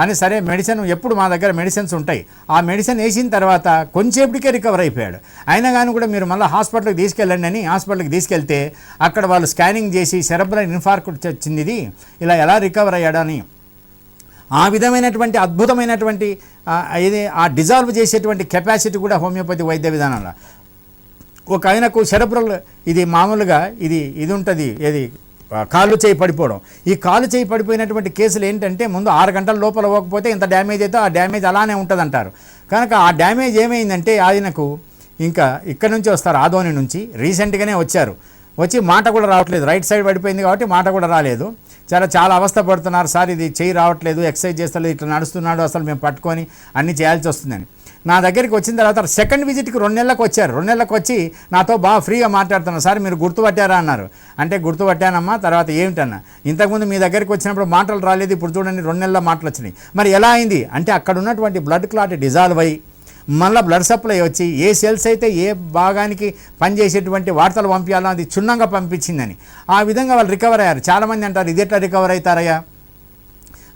అని సరే మెడిసిన్ ఎప్పుడు మా దగ్గర మెడిసిన్స్ ఉంటాయి, ఆ మెడిసిన్ వేసిన తర్వాత కొంచెంసేపటికే రికవర్ అయిపోయాడు. అయినా కానీ కూడా మీరు మళ్ళీ హాస్పిటల్కి తీసుకెళ్ళండి అని హాస్పిటల్కి తీసుకెళ్తే అక్కడ వాళ్ళు స్కానింగ్ చేసి సెరెబ్రల్ ఇన్ఫార్క్ట్ వచ్చింది, ఇది ఇలా ఎలా రికవర్ అయ్యాడని. ఆ విధమైనటువంటి అద్భుతమైనటువంటి ఆ డిజాల్వ్ చేసేటువంటి కెపాసిటీ కూడా హోమియోపతి వైద్య విధానంలో. ఒక ఆయనకు సెరెబ్రల్ ఇది మామూలుగా ఇది ఉంటుంది, ఏది కాళ్ళు చేయి పడిపోవడం. ఈ కాళ్ళు చేయి పడిపోయినటువంటి కేసులు ఏంటంటే ముందు 6 గంటల లోపల పోకపోతే ఇంత డ్యామేజ్ అయితే ఆ డ్యామేజ్ అలానే ఉంటుంది అంటారు. కనుక ఆ డ్యామేజ్ ఏమైందంటే ఆయనకు ఇంకా ఇక్కడ నుంచి వస్తారు, ఆదోని నుంచి రీసెంట్గానే వచ్చి మాట కూడా రావట్లేదు, రైట్ సైడ్ పడిపోయింది కాబట్టి మాట కూడా రాలేదు. చాలా అవస్థ పడుతున్నారు సార్, ఇది చేయి రావట్లేదు, ఎక్సర్సైజ్ చేస్తలేదు, ఇట్లా నడుస్తున్నాడు, అసలు మేము పట్టుకొని అన్నీ చేయాల్సి వస్తుందని. నా దగ్గరికి వచ్చిన తర్వాత సెకండ్ విజిట్కి 2 నెలలకు వచ్చారు. 2 నెలలకు వచ్చి నాతో బాగా ఫ్రీగా మాట్లాడుతున్నారు. సార్ మీరు గుర్తుపట్టారా అన్నారు. అంటే గుర్తుపట్టానమ్మా, తర్వాత ఏమిటన్నా, ఇంతకుముందు మీ దగ్గరికి వచ్చినప్పుడు మాటలు రాలేదు, ఇప్పుడు చూడండి 2 నెలల మాటలు వచ్చినాయి. మరి ఎలా అయింది అంటే అక్కడ ఉన్నటువంటి బ్లడ్ క్లాట్ డిజాల్వ్ అయ్యి మళ్ళీ బ్లడ్ సప్లై వచ్చి ఏ సెల్స్ అయితే ఏ భాగానికి పనిచేసేటువంటి వార్తలు పంపించాలో అది క్షుణ్ణంగా పంపించిందని ఆ విధంగా వాళ్ళు రికవర్ అయ్యారు. చాలామంది అంటారు ఇది ఎట్లా రికవర్ అవుతారయ్యా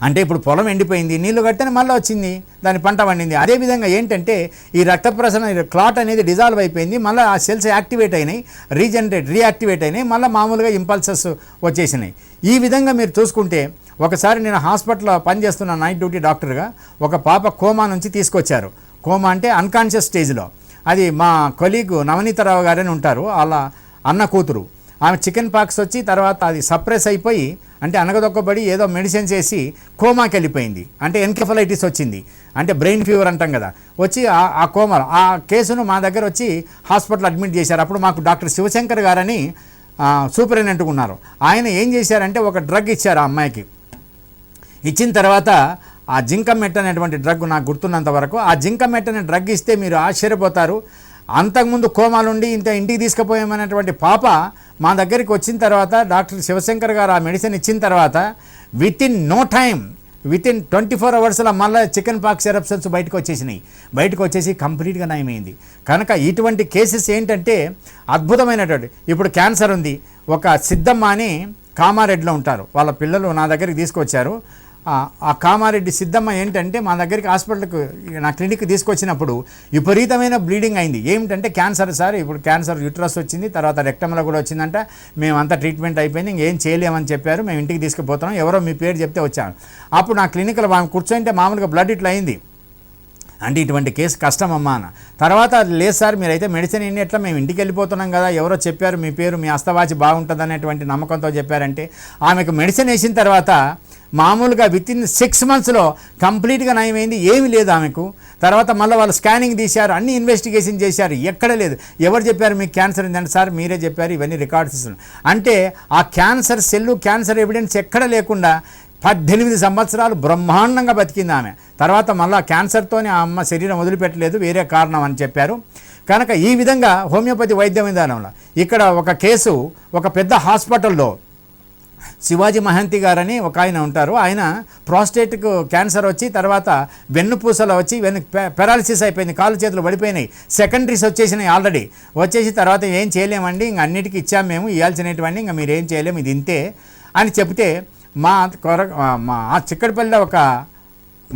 అంటే, ఇప్పుడు పొలం ఎండిపోయింది, నీళ్లు కట్టని మళ్ళీ వచ్చింది, దాని పంట పండింది. అదేవిధంగా ఏంటంటే ఈ రక్త ప్రసరణ క్లాట్ అనేది డిజాల్వ్ అయిపోయింది, మళ్ళీ ఆ సెల్స్ యాక్టివేట్ అయినాయి, రీయాక్టివేట్ అయినాయి, మళ్ళీ మామూలుగా ఇంపల్సెస్ వచ్చేసినాయి. ఈ విధంగా మీరు చూసుకుంటే ఒకసారి నేను హాస్పిటల్లో పనిచేస్తున్న నైట్ డ్యూటీ డాక్టర్గా ఒక పాప కోమా నుంచి తీసుకొచ్చారు. కోమా అంటే అన్కాన్షియస్ స్టేజ్లో. అది మా కొలీగ్ నవనీతరావు గారని ఉంటారు, వాళ్ళ అన్న కూతురు. ఆమె చికెన్ పాక్స్ వచ్చి తర్వాత అది సప్రెస్ అయిపోయి అంటే అనగదొక్కబడి ఏదో మెడిసిన్స్ వేసి కోమాకి వెళ్ళిపోయింది. అంటే ఎన్కెఫలైటిస్ వచ్చింది, అంటే బ్రెయిన్ ఫీవర్ అంటాం కదా, వచ్చి ఆ కోమా ఆ కేసును మా దగ్గర వచ్చి హాస్పిటల్ అడ్మిట్ చేశారు. అప్పుడు మాకు డాక్టర్ శివశంకర్ గారని సూపరింటెండెంట్గా ఉన్నారు. ఆయన ఏం చేశారంటే ఒక డ్రగ్ ఇచ్చారు ఆ అమ్మాయికి. ఇచ్చిన తర్వాత ఆ జింకమెట్ అనేటువంటి డ్రగ్ నాకు గుర్తున్నంత వరకు ఆ జింకమెట్ అనే డ్రగ్ ఇస్తే మీరు ఆశ్చర్యపోతారు. అంతకుముందు కోమాలుండి ఇంత ఇంటికి తీసుకుపోయామనేటువంటి పాప మా దగ్గరికి వచ్చిన తర్వాత డాక్టర్ శివశంకర్ గారు ఆ మెడిసిన్ ఇచ్చిన తర్వాత వితిన్ 24 అవర్స్లో మళ్ళీ చికెన్ పాక్స్ ఎరప్షన్స్ బయటకు వచ్చేసి కంప్లీట్గా నయమైంది. కనుక ఇటువంటి కేసెస్ ఏంటంటే అద్భుతమైనటువంటి, ఇప్పుడు క్యాన్సర్ ఉంది, ఒక సిద్ధమ్మ అని కామారెడ్డిలో ఉంటారు, వాళ్ళ పిల్లలు నా దగ్గరికి తీసుకొచ్చారు. ఆ కామారెడ్డి సిద్ధమ్మ ఏంటంటే మా దగ్గరికి హాస్పిటల్కి నా క్లినిక్కి తీసుకొచ్చినప్పుడు విపరీతమైన బ్లీడింగ్ అయింది. ఏమిటంటే క్యాన్సర్ సార్, ఇప్పుడు క్యాన్సర్ యూట్రస్ వచ్చింది, తర్వాత రెక్టంలో కూడా వచ్చిందంట, మేమంతా ట్రీట్మెంట్ అయిపోయింది, ఇంకేం చేయలేమని చెప్పారు, మేము ఇంటికి తీసుకుపోతున్నాం, ఎవరో మీ పేరు చెప్తే వచ్చాను. అప్పుడు నా క్లినిక్లో కూర్చోంటే మామూలుగా బ్లడ్ ఇట్లా అయింది. అంటే ఇటువంటి కేసు కష్టమమ్మా అన్న. తర్వాత లేదు సార్ మీరైతే మెడిసిన్ ఇన్ని ఎట్లా, మేము ఇంటికి వెళ్ళిపోతున్నాం కదా, ఎవరో చెప్పారు మీ పేరు, మీ హస్తవాచి బాగుంటుంది అనేటువంటి నమ్మకంతో చెప్పారంటే ఆమెకు మెడిసిన్ వేసిన తర్వాత మామూలుగా వితిన్ 6 monthsలో కంప్లీట్గా నయమైంది, ఏమీ లేదు ఆమెకు. తర్వాత మళ్ళీ వాళ్ళు స్కానింగ్ తీశారు, అన్ని ఇన్వెస్టిగేషన్ చేశారు, ఎక్కడ లేదు. ఎవరు చెప్పారు మీకు క్యాన్సర్ ఉందంటే, సార్ మీరే చెప్పారు, ఇవన్నీ రికార్డ్స్ ఇస్తున్నాం. అంటే ఆ క్యాన్సర్ సెల్లు, క్యాన్సర్ ఎవిడెన్స్ ఎక్కడ లేకుండా 18 సంవత్సరాలు బ్రహ్మాండంగా బతికింది ఆమె. తర్వాత మళ్ళీ క్యాన్సర్తోనే ఆ అమ్మ శరీరం వదిలిపెట్టలేదు, వేరే కారణం అని చెప్పారు. కనుక ఈ విధంగా హోమియోపతి వైద్య విధానంలో ఇక్కడ ఒక కేసు, ఒక పెద్ద హాస్పిటల్లో శివాజీ మహంతి గారని ఒక ఆయన ఉంటారు. ఆయన ప్రాస్టేట్కు క్యాన్సర్ వచ్చి తర్వాత వెన్నుపూసలో వచ్చి పెరాలిసిస్ అయిపోయింది, కాళ్ళు చేతులు పడిపోయినాయి, సెకండరీస్ వచ్చేసినాయి ఆల్రెడీ. వచ్చేసి తర్వాత ఏం చేయలేమండి, ఇంక అన్నిటికీ ఇచ్చాము మేము, ఇవ్వాల్సినటువంటి ఇంకా మీరు ఏం చేయలేము, ఇది ఇంతే అని చెప్తే మా చిక్కడపల్లిలో ఒక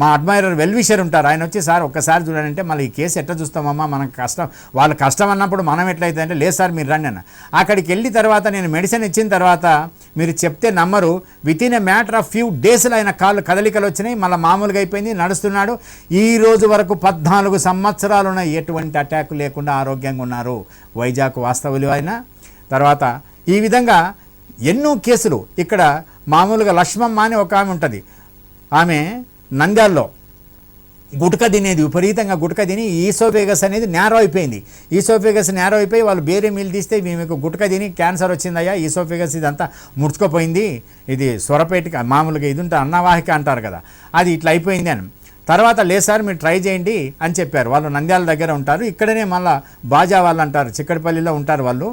మా అడ్మైరర్ వెల్విషర్ ఉంటారు, ఆయన వచ్చి సార్ ఒక్కసారి చూడండి, మళ్ళీ ఈ కేసు ఎట్లా చూస్తామమ్మా, మనకు కష్టం, వాళ్ళ కష్టం అన్నప్పుడు మనం ఎట్లయితే అంటే, లేదు సార్ మీరు రండి అన్న. అక్కడికి వెళ్ళి తర్వాత నేను మెడిసిన్ ఇచ్చిన తర్వాత మీరు చెప్తే నమ్మరు, within A matter of few డేస్లో ఆయన కాళ్ళు కదలికలు వచ్చినాయి, మళ్ళీ మామూలుగా అయిపోయింది, నడుస్తున్నాడు. ఈ రోజు వరకు 14 సంవత్సరాలు ఉన్నాయి, ఎటువంటి అటాక్ లేకుండా ఆరోగ్యంగా ఉన్నారు. వైజాగ్ వాస్తవులు ఆయన. తర్వాత ఈ విధంగా ఎన్నో కేసులు. ఇక్కడ మామూలుగా లక్ష్మమ్మ అని ఒక ఆమె ఉంటుంది, ఆమె నంద్యాల్లో గుట్క తినేది, విపరీతంగా గుట్క తిని ఈసోఫేగస్ అనేది నేరో అయిపోయింది. ఈసోఫేగస్ నేరో అయిపోయి వాళ్ళు వేరే మీల్ తీస్తే మీకు గుట్క తిని క్యాన్సర్ వచ్చిందయ్యా, ఈసోఫేగస్ ఇదంతా ముడుచుకుపోయింది, ఇది స్వరపేటిక మామూలుగా ఇది ఉంటే అన్నవాహిక అంటారు కదా, అది ఇట్లా అయిపోయింది అని. తర్వాత లేదు సార్ మీరు ట్రై చేయండి అని చెప్పారు. వాళ్ళు నంద్యాల దగ్గర ఉంటారు, ఇక్కడనే మళ్ళీ బాజా వాళ్ళు అంటారు, చిక్కడపల్లిలో ఉంటారు వాళ్ళు.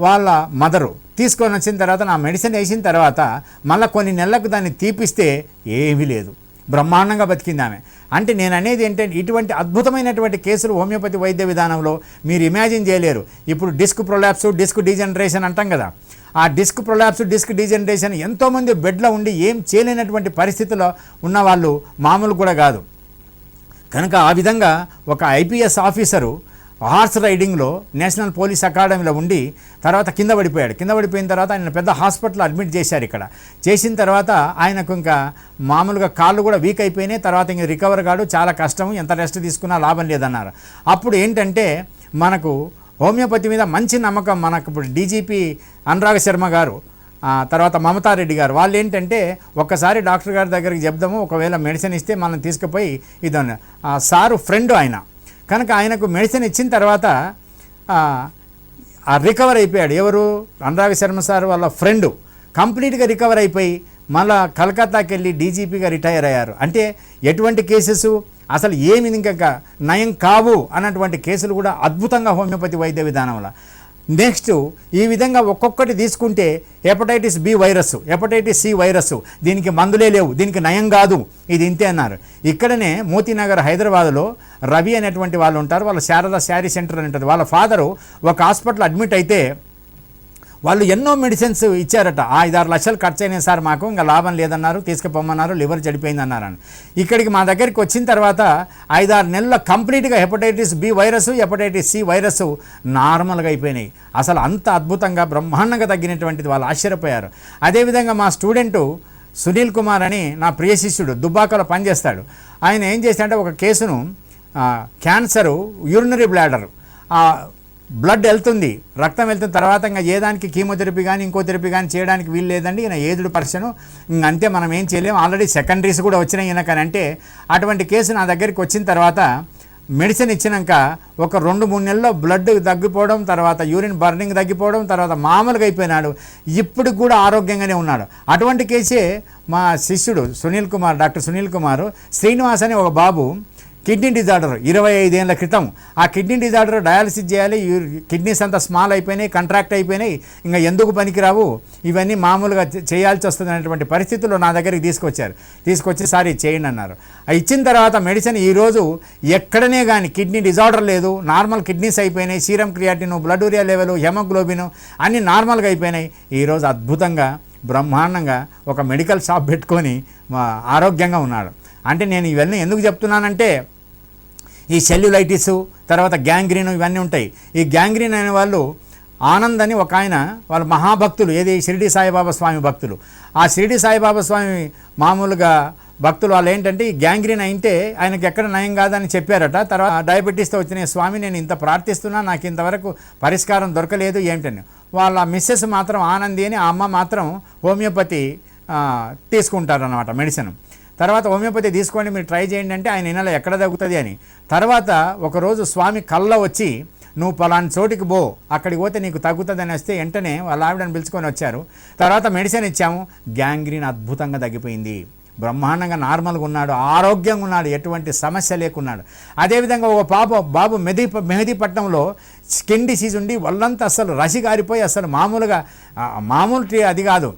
వాళ్ళ మదరు తీసుకొని వచ్చిన తర్వాత నా మెడిసిన్ వేసిన తర్వాత మళ్ళీ కొన్ని నెలలకు దాన్ని తీపిస్తే ఏమీ లేదు, బ్రహ్మాండంగా బతికింది ఆమె. అంటే నేను అనేది ఏంటంటే ఇటువంటి అద్భుతమైనటువంటి కేసులు హోమియోపతి వైద్య విధానంలో మీరు ఇమాజిన్ చేయలేరు. ఇప్పుడు డిస్క్ ప్రొలాప్స్, డిస్క్ డీజనరేషన్ అంటాం కదా, ఆ డిస్క్ ప్రొలాప్స్, డిస్క్ డీజనరేషన్ ఎంతోమంది బెడ్లో ఉండి ఏం చేయలేనటువంటి పరిస్థితిలో ఉన్నవాళ్ళు మామూలు కూడా కాదు. కనుక ఆ విధంగా ఒక ఐపీఎస్ ఆఫీసరు హార్స్ రైడింగ్లో నేషనల్ పోలీస్ అకాడమీలో ఉండి తర్వాత కింద పడిపోయాడు. కింద పడిపోయిన తర్వాత ఆయన పెద్ద హాస్పిటల్లో అడ్మిట్ చేశారు. ఇక్కడ చేసిన తర్వాత ఆయనకు ఇంకా మామూలుగా కాళ్ళు కూడా వీక్ అయిపోయినాయి. తర్వాత ఇంక రికవర్ కాడు, చాలా కష్టం, ఎంత రెస్ట్ తీసుకున్నా లాభం లేదన్నారు. అప్పుడు ఏంటంటే మనకు హోమియోపతి మీద మంచి నమ్మకం, మనకు ఇప్పుడు డీజీపీ అనురాగ్ శర్మ గారు, తర్వాత మమతారెడ్డి గారు, వాళ్ళు ఏంటంటే ఒక్కసారి డాక్టర్ గారి దగ్గరికి చెప్దాము, ఒకవేళ మెడిసిన్ ఇస్తే మనం తీసుకుపోయి ఇదన్న సారు ఫ్రెండ్ ఆయన. కనుక ఆయనకు మెడిసిన్ ఇచ్చిన తర్వాత రికవర్ అయిపోయాడు. ఎవరు? అనురాగ్ శర్మ సార్ వాళ్ళ ఫ్రెండు కంప్లీట్గా రికవర్ అయిపోయి మళ్ళా కలకత్తాకి వెళ్ళి డీజీపీగా రిటైర్ అయ్యారు. అంటే ఎటువంటి కేసెస్ అసలు ఏమి ఇంకా నయం కావు అన్నటువంటి కేసులు కూడా అద్భుతంగా హోమియోపతి వైద్య విధానంలో. నెక్స్ట్ ఈ విధంగా ఒక్కొక్కటి తీసుకుంటే hepatitis B virus, hepatitis C virus, దీనికి మందులే లేవు, దీనికి నయం కాదు, ఇది ఇంతే అన్నారు. ఇక్కడనే మోతీనగర్ హైదరాబాద్లో రవి అనేటువంటి వాళ్ళు ఉంటారు, వాళ్ళ శారదా శారీ సెంటర్ అని ఉంటుంది. వాళ్ళ ఫాదరు ఒక హాస్పిటల్ అడ్మిట్ అయితే వాళ్ళు ఎన్నో మెడిసిన్స్ ఇచ్చారట. 5-6 లక్షలు ఖర్చు అయినాయి సార్, మాకు ఇంకా లాభం లేదన్నారు, తీసుకుపోమన్నారు, లివర్ చెడిపోయింది అన్నారని. ఇక్కడికి మా దగ్గరికి వచ్చిన తర్వాత 5-6 నెలల కంప్లీట్గా hepatitis B virus, hepatitis C virus నార్మల్గా అయిపోయినాయి. అసలు అంత అద్భుతంగా బ్రహ్మాండంగా తగ్గినటువంటిది, వాళ్ళు ఆశ్చర్యపోయారు. అదేవిధంగా మా స్టూడెంటు సునీల్ కుమార్ అని నా ప్రియ శిష్యుడు దుబ్బాకలో పనిచేస్తాడు. ఆయన ఏం చేశాడంటే ఒక కేసును క్యాన్సరు యూరినరీ బ్లాడర్, బ్లడ్ వెళ్తుంది, రక్తం వెళ్తున్న తర్వాత ఇంకా ఏ దానికి కీమోథెరపీ కానీ ఇంకో థెరపీ కానీ చేయడానికి వీలు లేదండి, ఈయన ఏజ్డ్ పర్సన్, అంతే మనం ఏం చేయలేము, ఆల్రెడీ సెకండరీస్ కూడా వచ్చినాయి ఈయనకని. అంటే అటువంటి కేసు నా దగ్గరికి వచ్చిన తర్వాత మెడిసిన్ ఇచ్చినాక ఒక 2-3 నెలల్లో బ్లడ్ తగ్గిపోవడం, తర్వాత యూరిన్ బర్నింగ్ తగ్గిపోవడం, తర్వాత మామూలుగా అయిపోయినాడు. ఇప్పుడు కూడా ఆరోగ్యంగానే ఉన్నాడు. అటువంటి కేసే మా శిష్యుడు సునీల్ కుమార్, డాక్టర్ సునీల్ కుమార్ శ్రీనివాస్ అని ఒక బాబు కిడ్నీ డిజార్డర్ 25 ఏళ్ల క్రితం. ఆ కిడ్నీ డిజార్డర్ డయాలసిస్ చేయాలి, కిడ్నీస్ అంతా స్మాల్ అయిపోయినాయి, కంట్రాక్ట్ అయిపోయినాయి, ఇంకా ఎందుకు పనికిరావు, ఇవన్నీ మామూలుగా చేయాల్సి వస్తుంది అనేటువంటి పరిస్థితుల్లో నా దగ్గరికి తీసుకొచ్చి సార్ ఇది చేయండి అన్నారు. ఇచ్చిన తర్వాత మెడిసిన్ ఈరోజు ఎక్కడనే కానీ కిడ్నీ డిజార్డర్ లేదు, నార్మల్ కిడ్నీస్ అయిపోయినాయి, serum creatinine, blood urea level, haemoglobin అన్నీ నార్మల్గా అయిపోయినాయి. ఈరోజు అద్భుతంగా బ్రహ్మాండంగా ఒక మెడికల్ షాప్ పెట్టుకొని ఆరోగ్యంగా ఉన్నాడు. అంటే నేను ఇవన్నీ ఎందుకు చెప్తున్నానంటే, ఈ సెల్యులైటిస్, తర్వాత గ్యాంగ్రీన్ ఇవన్నీ ఉంటాయి. ఈ గ్యాంగ్రీన్ అనే వాళ్ళు ఆనంద్ అని ఒక ఆయన, వాళ్ళ మహాభక్తులు, ఏది షిరిడి సాయిబాబా స్వామి భక్తులు. ఆ షిరిడి సాయిబాబా స్వామి మామూలుగా భక్తులు వాళ్ళు ఏంటంటే, ఈ గ్యాంగ్రీన్ అయితే ఆయనకి ఎక్కడ నయం కాదని చెప్పారట. తర్వాత డయాబెటీస్తో వచ్చిన స్వామి నేను ఇంత ప్రార్థిస్తున్నా, నాకు ఇంతవరకు పరిష్కారం దొరకలేదు ఏంటని. వాళ్ళ మిస్సెస్ మాత్రం ఆనంది అని, ఆ అమ్మ మాత్రం హోమియోపతి తీసుకుంటారన్నమాట మెడిసిన్. తర్వాత హోమియోపతి తీసుకోండి, మీరు ట్రై చేయండి అంటే ఆయన ఇన్నల ఎక్కడ తగ్గుతుంది అని. తర్వాత ఒకరోజు స్వామి కళ్ళ వచ్చి, నువ్వు పలాని చోటికి పో, అక్కడికి పోతే నీకు తగ్గుతుంది అని వస్తే వెంటనే వాళ్ళ ఆవిడని పిలుచుకొని వచ్చారు. తర్వాత మెడిసిన్ ఇచ్చాము, గ్యాంగ్రీన్ అద్భుతంగా తగ్గిపోయింది, బ్రహ్మాండంగా నార్మల్గా ఉన్నాడు, ఆరోగ్యంగా ఉన్నాడు, ఎటువంటి సమస్య లేకున్నాడు. అదేవిధంగా ఒక బాబు మెహదీపట్నంలో స్కిన్ డిసీజ్ ఉండి ఒళ్ళంతా అసలు రసి గారిపోయి అసలు మామూలు అది కాదు,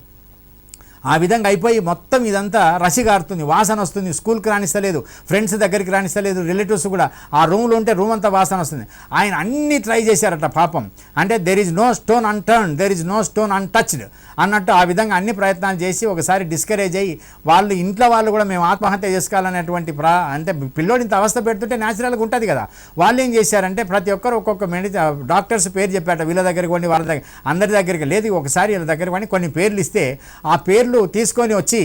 ఆ విధంగా అయిపోయి మొత్తం ఇదంతా రసి గారుతుంది, వాసన వస్తుంది, స్కూల్కి రాణిస్తలేదు, ఫ్రెండ్స్ దగ్గరికి రాణిస్తలేదు, రిలేటివ్స్ కూడా ఆ రూమ్లో ఉంటే రూమ్ అంతా వాసన వస్తుంది. ఆయన అన్నీ ట్రై చేశారట పాపం. అంటే there is no stone unturn, there is no stone untouched అన్నట్టు ఆ విధంగా అన్ని ప్రయత్నాలు చేసి ఒకసారి డిస్కరేజ్ అయ్యి వాళ్ళు ఇంట్లో వాళ్ళు కూడా మేము ఆత్మహత్య చేసుకోవాలనేటువంటి అంటే పిల్లోడు ఇంత అవస్థ పెడుతుంటే న్యాచురల్గా ఉంటుంది కదా. వాళ్ళు ఏం చేశారంటే ప్రతి ఒక్కరు ఒక్కొక్క డాక్టర్స్ పేరు చెప్పారట, వీళ్ళ దగ్గరికి కొన్ని వాళ్ళ దగ్గర అందరి దగ్గరికి లేదు, ఒకసారి వీళ్ళ దగ్గర కొన్ని పేర్లు ఇస్తే ఆ పేర్లు తీసుకొని వచ్చి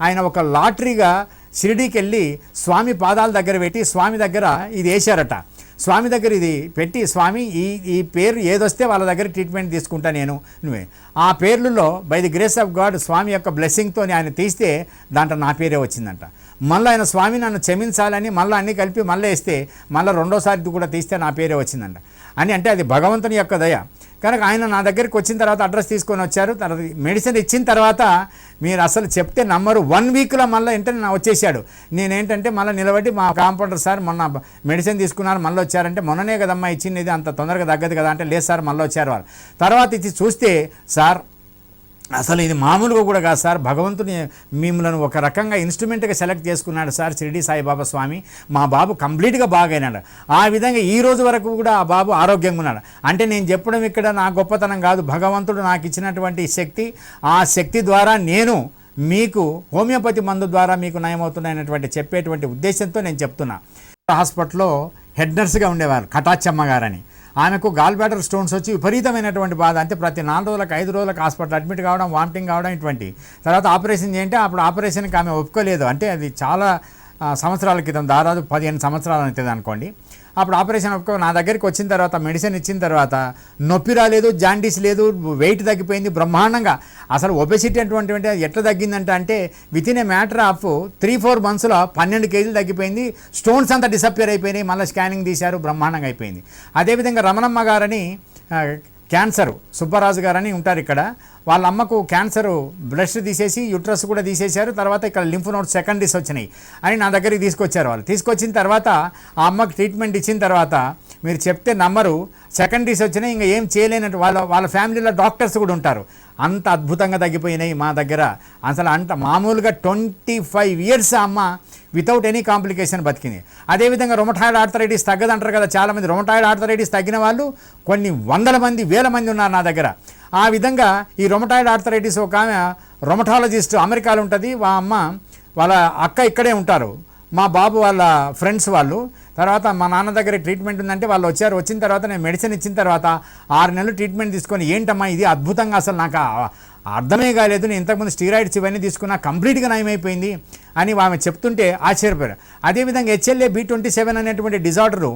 ఆయన ఒక లాటరీగా షిరిడీకి వెళ్ళి స్వామి పాదాల దగ్గర పెట్టి స్వామి దగ్గర ఇది వేశారట. స్వామి దగ్గర ఇది పెట్టి, స్వామి ఈ పేరు ఏదొస్తే వాళ్ళ దగ్గర ట్రీట్మెంట్ తీసుకుంటా నేను, నువ్వే ఆ పేర్లలో by the grace of god స్వామి యొక్క బ్లెస్సింగ్తో ఆయన తీస్తే దాంట్లో నా పేరే వచ్చిందంట. మళ్ళీ ఆయన స్వామి నన్ను క్షమించాలని మళ్ళీ అన్నీ కలిపి మళ్ళీ వేస్తే మళ్ళీ రెండోసారి కూడా తీస్తే నా పేరే వచ్చిందంట. అంటే అది భగవంతుని యొక్క దయ. కనుక ఆయన నా దగ్గరికి వచ్చిన తర్వాత అడ్రస్ తీసుకొని వచ్చారు. తర్వాత మెడిసిన్ ఇచ్చిన తర్వాత మీరు అసలు చెప్తే నమ్మరు, 1 వీక్లో మళ్ళీ వెంటనే వచ్చేసాడు. నేనేంటంటే మళ్ళీ నిలబడి మా కాంపౌండర్ సార్ మొన్న మెడిసిన్ తీసుకున్నారు మళ్ళీ వచ్చారంటే, మొన్ననే కదమ్మా ఇచ్చింది, ఇది అంత తొందరగా తగ్గదు కదా అంటే, లేదు సార్ మళ్ళీ వచ్చారు వాళ్ళు. తర్వాత ఇచ్చి చూస్తే, సార్ అసలు ఇది మామూలుగా కూడా కాదు సార్, భగవంతుని మిమ్మల్ని ఒక రకంగా ఇన్స్ట్రుమెంట్గా సెలెక్ట్ చేసుకున్నాడు సార్ షిరిడి సాయిబాబా స్వామి, మా బాబు కంప్లీట్గా బాగైనాడు. ఆ విధంగా ఈ రోజు వరకు కూడా ఆ బాబు ఆరోగ్యంగా ఉన్నాడు. అంటే నేను చెప్పడం ఇక్కడ నా గొప్పతనం కాదు, భగవంతుడు నాకు ఇచ్చినటువంటి శక్తి, ఆ శక్తి ద్వారా నేను మీకు హోమియోపతి మందు ద్వారా మీకు నయమవుతున్నాయనేటువంటి చెప్పేటువంటి ఉద్దేశంతో నేను చెప్తున్నా. హాస్పిటల్లో హెడ్ నర్స్గా ఉండేవారు కటాచమ్మ గారని. ఆమెకు గాల్ బ్లాడర్ స్టోన్స్ వచ్చి విపరీతమైనటువంటి బాధ. అంటే ప్రతి 4 రోజులకు 5 రోజులకు హాస్పిటల్ అడ్మిట్ కావడం, వామిటింగ్ కావడం ఇటువంటి. తర్వాత ఆపరేషన్ చేయంటే అప్పుడు ఆపరేషన్కి ఆమె ఒప్పుకోలేదు. అంటే అది చాలా సంవత్సరాల క్రితం, దాదాపు 15 సంవత్సరాలు అవుతుంది అనుకోండి. అప్పుడు ఆపరేషన్ నా దగ్గరికి వచ్చిన తర్వాత మెడిసిన్ ఇచ్చిన తర్వాత నొప్పి రాలేదు, జాండీస్ లేదు, వెయిట్ తగ్గిపోయింది బ్రహ్మాండంగా. అసలు ఒబెసిటీ అటువంటి ఎట్లా తగ్గిందంటే, అంటే వితిన్ ఏ మ్యాటర్ ఆఫ్ 3-4 మంత్స్లో 12 కేజీలు తగ్గిపోయింది. స్టోన్స్ అంతా డిసప్పియర్ అయిపోయినాయి, మళ్ళీ స్కానింగ్ తీశారు, బ్రహ్మాండంగా అయిపోయింది. అదేవిధంగా రమణమ్మ గారని క్యాన్సర్ సుబ్బరాజు గారని ఉంటారు ఇక్కడ, వాళ్ళ అమ్మకు క్యాన్సర్ బ్లడ్ తీసేసి యూట్రస్ కూడా తీసేశారు, తర్వాత ఇక్కడ లింఫ్ నోడ్స్ సెకండరీస్ వచ్చినాయి అని నా దగ్గరికి తీసుకొచ్చారు. వాళ్ళు తీసుకొచ్చిన తర్వాత ఆ అమ్మకి ట్రీట్మెంట్ ఇచ్చిన తర్వాత మీరు చెప్తే నమ్మరు, సెకండరీస్ వచ్చినాయి, ఇంకా ఏం చేయలేనట్టు వాళ్ళ ఫ్యామిలీలో డాక్టర్స్ కూడా ఉంటారు. అంత అద్భుతంగా తగ్గిపోయినాయి మా దగ్గర. అసలు అంత మామూలుగా 25 years ఆ అమ్మ వితౌట్ ఎనీ కాంప్లికేషన్ బతికింది. అదేవిధంగా రొమటాయిడ్ ఆర్థరైటిస్ తగ్గదంటారు కదా చాలామంది, రొమటాయిడ్ ఆర్థరైటిస్ తగ్గిన వాళ్ళు కొన్ని 100 మంది 1000 మంది ఉన్నారు నా దగ్గర. ఆ విధంగా ఈ రొమటాయిడ్ ఆర్థరైటిస్ ఒక ఆమె రొమటాలజిస్ట్ అమెరికాలో ఉంటుంది, వాళ్ళ అక్క ఇక్కడే ఉంటారు, మా బాబు వాళ్ళ ఫ్రెండ్స్ వాళ్ళు. తర్వాత మా నాన్న దగ్గర ట్రీట్మెంట్ ఉందంటే వాళ్ళు వచ్చారు. వచ్చిన తర్వాత నేను మెడిసిన్ ఇచ్చిన తర్వాత 6 నెలలు ట్రీట్మెంట్ తీసుకొని ఏంటమ్మా ఇది అద్భుతంగా, అసలు నాకు అర్థమే కాలేదు, నేను ఇంతకుముందు స్టీరాయిడ్స్ ఇవన్నీ తీసుకున్నా కంప్లీట్గా నయమైపోయింది అని ఆమె చెప్తుంటే ఆశ్చర్యపోయారు. అదేవిధంగా HLA-B27 అనేటువంటి డిజార్డరు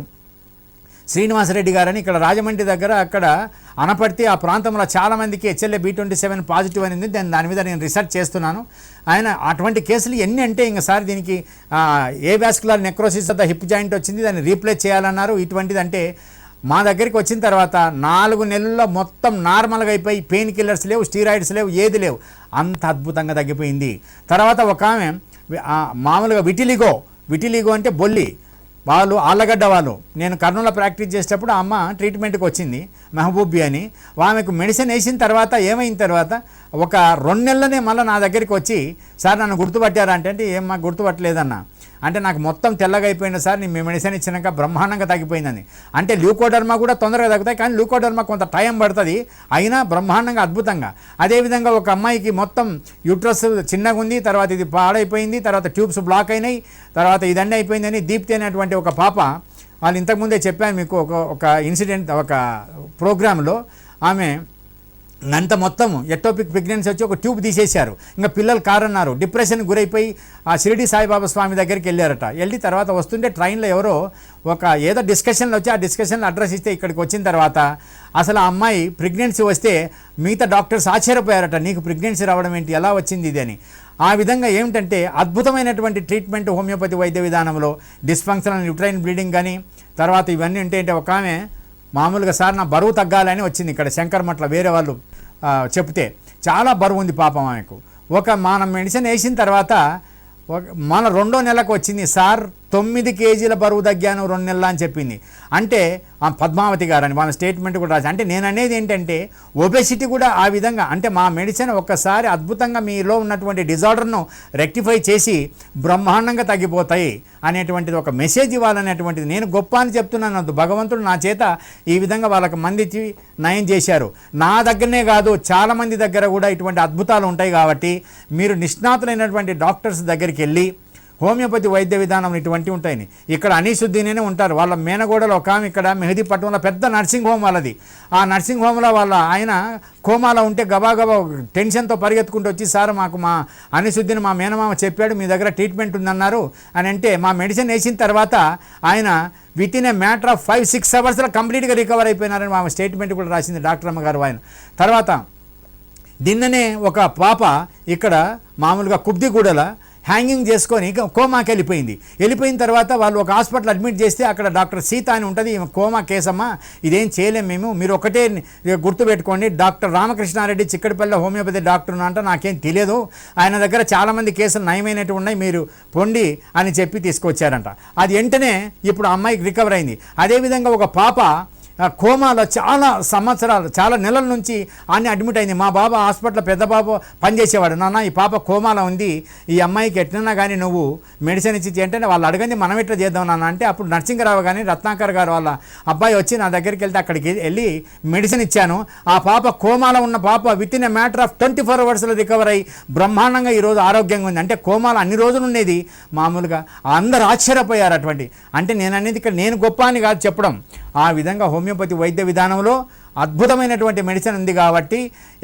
శ్రీనివాసరెడ్డి గారని ఇక్కడ రాజమండ్రి దగ్గర అక్కడ అనపర్తి ఆ ప్రాంతంలో చాలామందికి HLA-B27 పాజిటివ్ అని ఉంది. దాని మీద నేను రీసెర్చ్ చేస్తున్నాను. ఆయన అటువంటి కేసులు ఎన్ని అంటే ఇంకసారి దీనికి avascular necrosis of the hip joint వచ్చింది, దాన్ని రీప్లేస్ చేయాలన్నారు. ఇటువంటిది అంటే మా దగ్గరికి వచ్చిన తర్వాత 4 నెలల్లో మొత్తం నార్మల్గా అయిపోయి పెయిన్ కిల్లర్స్ లేవు, స్టీరాయిడ్స్ లేవు, ఏది లేవు, అంత అద్భుతంగా తగ్గిపోయింది. తర్వాత ఒక ఆమె మామూలుగా విటిలిగో అంటే బొల్లి వాళ్ళు ఆళ్ళగడ్డ వాళ్ళు, నేను కర్నూలులో ప్రాక్టీస్ చేసేటప్పుడు ఆ అమ్మ ట్రీట్మెంట్కి వచ్చింది, మెహబూబీ అని. ఆమెకు మెడిసిన్ వేసిన తర్వాత ఏమైన తర్వాత ఒక 2 నెలలనే మళ్ళీ నా దగ్గరికి వచ్చి సార్ నన్ను గుర్తుపట్టారా అంటే ఏం మాకు గుర్తుపట్టలేదన్న అంటే నాకు మొత్తం తెల్లగా అయిపోయింది సార్, మీ మెడిసిన్ ఇచ్చినాక బ్రహ్మాండంగా తగ్గిపోయిందని. అంటే ల్యూకోడర్మా కూడా తొందరగా తగ్గుతాయి, కానీ ల్యూకోడర్మా కొంత టైం పడుతుంది, అయినా బ్రహ్మాండంగా అద్భుతంగా. అదేవిధంగా ఒక అమ్మాయికి మొత్తం యూట్రస్ చిన్నగా ఉంది, తర్వాత ఇది పాడైపోయింది, తర్వాత ట్యూబ్స్ బ్లాక్ అయినాయి, తర్వాత ఇదన్నీ అయిపోయిందని దీప్తి అనేటువంటి ఒక పాప, వాళ్ళు ఇంతకుముందే చెప్పాను మీకు ఒక ఇన్సిడెంట్ ఒక ప్రోగ్రాంలో, ఆమె అంత మొత్తం ఎక్టోపిక్ ప్రెగ్నెన్సీ వచ్చి ఒక ట్యూబ్ తీసేశారు, ఇంకా పిల్లలు కారన్నారు, డిప్రెషన్కి గురైపోయి ఆ షిరిడి సాయిబాబా స్వామి దగ్గరికి వెళ్ళారట. వెళ్ళి తర్వాత వస్తుంటే ట్రైన్లో ఎవరో ఏదో డిస్కషన్లో వచ్చి ఆ డిస్కషన్లో అడ్రస్ ఇస్తే ఇక్కడికి వచ్చిన తర్వాత అసలు ఆ అమ్మాయి ప్రెగ్నెన్సీ వస్తే మిగతా డాక్టర్స్ ఆశ్చర్యపోయారట, నీకు ప్రెగ్నెన్సీ రావడం ఏంటి, ఎలా వచ్చింది ఇది అని. ఆ విధంగా ఏమిటంటే అద్భుతమైనటువంటి ట్రీట్మెంట్ హోమియోపతి వైద్య విధానంలో డిస్ఫంక్షనల్ యూట్రైన్ బ్లీడింగ్ కానీ తర్వాత ఇవన్నీ ఏంటంటే ఒక ఆమె మామూలుగా సార్ నా బరువు తగ్గాలని వచ్చింది ఇక్కడ శంకర్మట్ల వేరే వాళ్ళు చెప్తే, చాలా బరువు ఉంది పాపం ఆమెకు. మనం మెడిసిన్ వేసిన తర్వాత మన 2వ నెలకు వచ్చింది సార్ 9 kgs బరువు తగ్గాను 2 నెలలు అని చెప్పింది. అంటే పద్మావతి గారు అని వాళ్ళ స్టేట్మెంట్ కూడా రాసి. అంటే నేను అనేది ఏంటంటే ఒబెసిటీ కూడా ఆ విధంగా, అంటే మా మెడిసిన్ ఒక్కసారి అద్భుతంగా మీలో ఉన్నటువంటి డిజార్డర్ను రెక్టిఫై చేసి బ్రహ్మాండంగా తగ్గిపోతాయి అనేటువంటిది ఒక మెసేజ్ ఇవ్వాలనేటువంటిది నేను గొప్ప అని చెప్తున్నాను. భగవంతుడు నా చేత ఈ విధంగా వాళ్ళకి మందికి నయం చేశారు. నా దగ్గరనే కాదు చాలామంది దగ్గర కూడా ఇటువంటి అద్భుతాలు ఉంటాయి. కాబట్టి మీరు నిష్ణాతులైనటువంటి డాక్టర్స్ దగ్గరికి వెళ్ళి హోమియోపతి వైద్య విధానం ఇటువంటివి ఉంటాయి. ఇక్కడ అనీసుద్దీనే ఉంటారు, వాళ్ళ మేనగోడలో ఒక ఆమె ఇక్కడ మెహదీపట్నంలో పెద్ద నర్సింగ్ హోమ్ వాళ్ళది. ఆ నర్సింగ్ హోమ్లో ఆయన కోమాలో ఉంటే గబాగబా టెన్షన్తో పరిగెత్తుకుంటూ వచ్చి సార్ మాకు మా అనీసుద్దీన్ మా మేనమామ చెప్పాడు మీ దగ్గర ట్రీట్మెంట్ ఉందన్నారు అని అంటే మా మెడిసిన్ వేసిన తర్వాత ఆయన వితిన్ ఏ మ్యాటర్ ఆఫ్ 5-6 అవర్స్లో కంప్లీట్గా రికవర్ అయిపోయినారని మా స్టేట్మెంట్ కూడా రాసింది డాక్టర్ అమ్మగారు ఆయన. తర్వాత నిన్ననే ఒక పాప ఇక్కడ మామూలుగా కుబ్దిగూడల హ్యాంగింగ్ చేసుకొని కోమాకి వెళ్ళిపోయిన తర్వాత వాళ్ళు ఒక హాస్పిటల్ అడ్మిట్ చేస్తే అక్కడ డాక్టర్ సీత అని ఉంటుంది, కోమా కేసమ్మా ఇదేం చేయలేము మీరు ఒకటే గుర్తుపెట్టుకోండి, doctor Ramakrishna Reddy Chikkadpally homeopathy doctor అంటే నాకేం తెలియదు, ఆయన దగ్గర చాలామంది కేసులు నయమైనట్టు ఉన్నాయి మీరు పొండి అని చెప్పి తీసుకొచ్చారంట. అది వెంటనే ఇప్పుడు ఆ అమ్మాయికి రికవర్ అయింది. అదేవిధంగా ఒక పాప కోమాలో చాలా సంవత్సరాలు చాలా నెలల నుంచి అన్నీ అడ్మిట్ అయింది. మా బాబా హాస్పిటల్లో పెద్ద బాబు పనిచేసేవాడు, నాన్న ఈ పాప కోమాలో ఉంది, ఈ అమ్మాయికి ఎట్లన్నా కానీ నువ్వు మెడిసిన్ ఇచ్చి అంటే వాళ్ళు అడగండి మనం ఎట్లా చేద్దాం నాన్న అంటే అప్పుడు నరసింహరావు కానీ రత్నాకర్ గారు వాళ్ళ అబ్బాయి వచ్చి నా దగ్గరికి వెళ్తే అక్కడికి వెళ్ళి మెడిసిన్ ఇచ్చాను. ఆ పాప కోమాలో ఉన్న పాప వితిన్ ఏ మ్యాటర్ ఆఫ్ 24 అవర్స్లో రికవర్ అయ్యి బ్రహ్మాండంగా ఈరోజు ఆరోగ్యంగా ఉంది. అంటే కోమాలో అన్ని రోజులు ఉండేది మామూలుగా అందరూ ఆశ్చర్యపోయారు. అటువంటి అంటే నేను అనేది ఇక్కడ నేను గొప్ప అని కాదు చెప్పడం, ఆ విధంగా హోమియోపతి వైద్య విధానంలో అద్భుతమైనటువంటి మెడిసిన్ ఉంది. కాబట్టి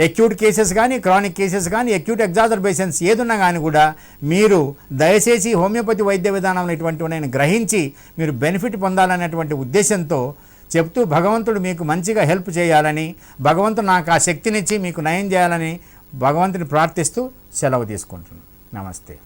అక్యూట్ కేసెస్ కానీ క్రానిక్ కేసెస్ కానీ అక్యూట్ ఎగ్జాజర్బేషన్స్ ఏదున్నా కానీ కూడా మీరు దయచేసి హోమియోపతి వైద్య విధానంలో ఇటువంటివి గ్రహించి మీరు బెనిఫిట్ పొందాలనేటువంటి ఉద్దేశంతో చెప్తూ భగవంతుడు మీకు మంచిగా హెల్ప్ చేయాలని, భగవంతుడు నాకు ఆ శక్తినిచ్చి మీకు నయం చేయాలని భగవంతుని ప్రార్థిస్తూ సెలవు తీసుకుంటున్నాను. నమస్తే.